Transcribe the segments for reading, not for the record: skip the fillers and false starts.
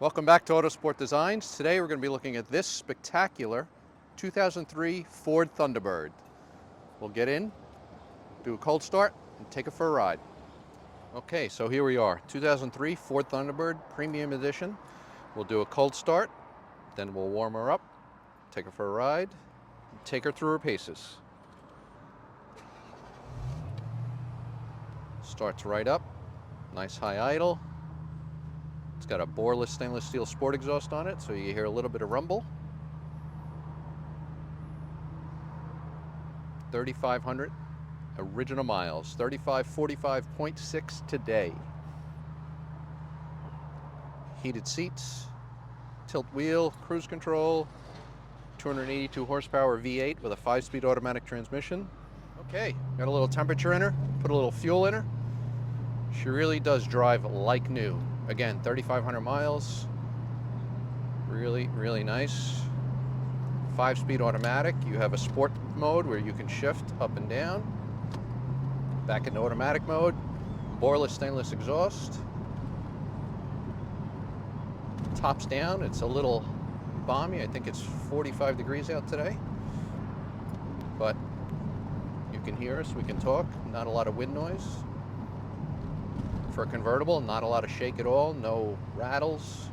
Welcome back to Autosport Designs. Today we're going to be looking at this spectacular 2003 Ford Thunderbird. We'll get in, do a cold start, and take it for a ride. Okay, so here we are, 2003 Ford Thunderbird Premium Edition. We'll do a cold start, then we'll warm her up, take her for a ride, and take her through her paces. Starts right up, nice high idle. It's got a boreless stainless steel sport exhaust on it, so you hear a little bit of rumble. 3,500 original miles, 3545.6 today. Heated seats, tilt wheel, cruise control, 282 horsepower V8 with a 5-speed automatic transmission. Okay, got a little temperature in her, put a little fuel in her. She really does drive like new. Again, 3,500 miles, really, really nice. 5-speed automatic. You have a sport mode where you can shift up and down. Back into automatic mode. Boreless stainless exhaust. Tops down. It's a little balmy. I think it's 45 degrees out today. But you can hear us, we can talk. Not a lot of wind noise. For a convertible, not a lot of shake at all, no rattles.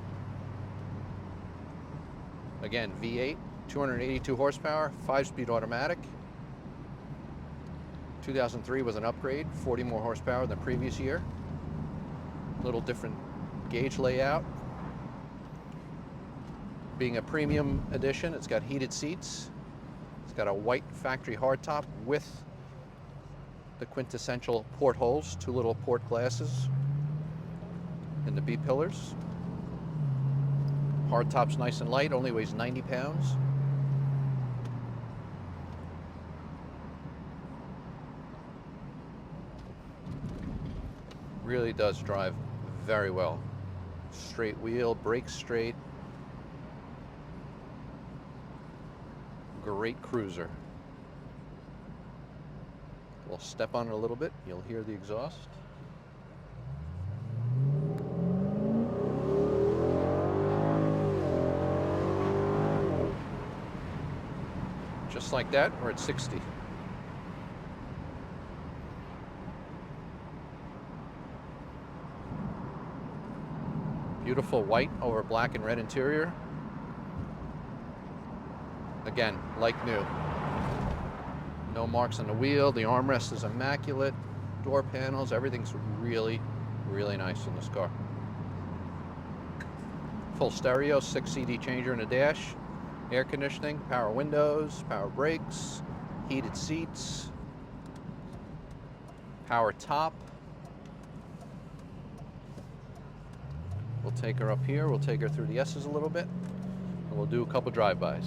Again, V8, 282 horsepower, 5-speed automatic. 2003 was an upgrade, 40 more horsepower than previous year. Little different gauge layout. Being a premium edition, it's got heated seats. It's got a white factory hardtop with the quintessential port holes, 2 little port glasses in the B pillars. Hardtop's nice and light, only weighs 90 pounds. Really does drive very well. Straight wheel, brakes straight. Great cruiser. We'll step on it a little bit, you'll hear the exhaust. Just like that, we're at 60. Beautiful white over black and red interior. Again, like new. No marks on the wheel, the armrest is immaculate, door panels, everything's really, really nice in this car. Full stereo, 6 CD changer in the dash, air conditioning, power windows, power brakes, heated seats, power top. We'll take her up here, we'll take her through the S's a little bit, and we'll do a couple drive-bys.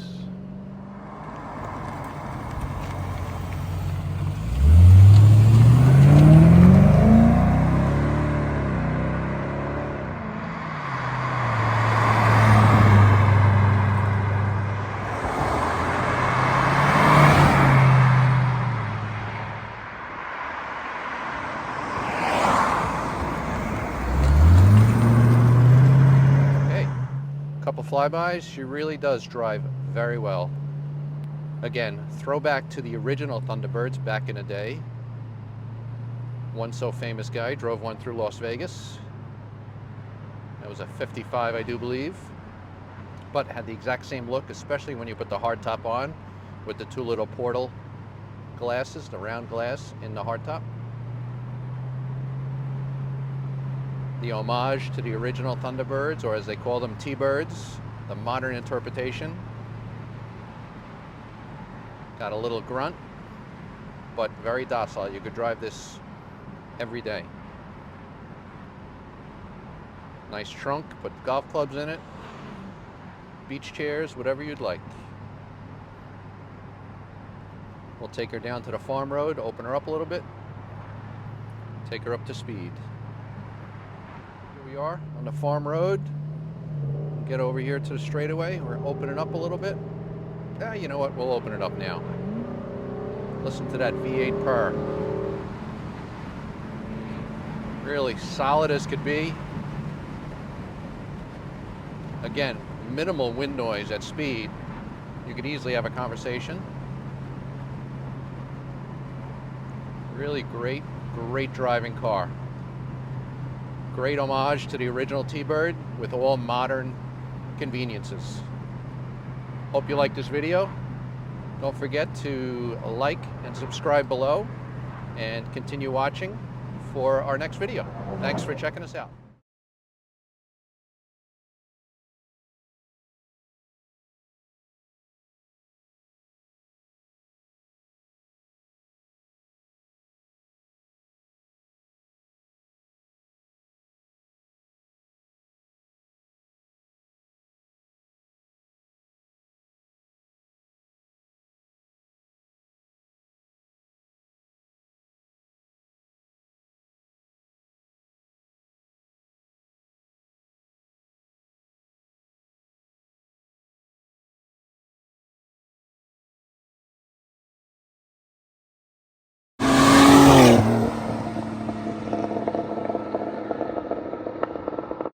Couple flybys, she really does drive very well. Again, throwback to the original Thunderbirds back in the day. One so famous guy drove one through Las Vegas. That was a 55, I do believe. But had the exact same look, especially when you put the hardtop on with the 2 little portal glasses, the round glass in the hardtop. The homage to the original Thunderbirds, or as they call them, T-Birds, the modern interpretation. Got a little grunt, but very docile. You could drive this every day. Nice trunk, put golf clubs in it, beach chairs, whatever you'd like. We'll take her down to the farm road, open her up a little bit, take her up to speed. We are on the farm road. Get over here to the straightaway. We're opening up a little bit. You know what? We'll open it up now. Listen to that V8 purr. Really solid as could be. Again, minimal wind noise at speed. You could easily have a conversation. Really great driving car. Great homage to the original T-Bird with all modern conveniences. Hope you like this video. Don't forget to like and subscribe below and continue watching for our next video. Thanks for checking us out.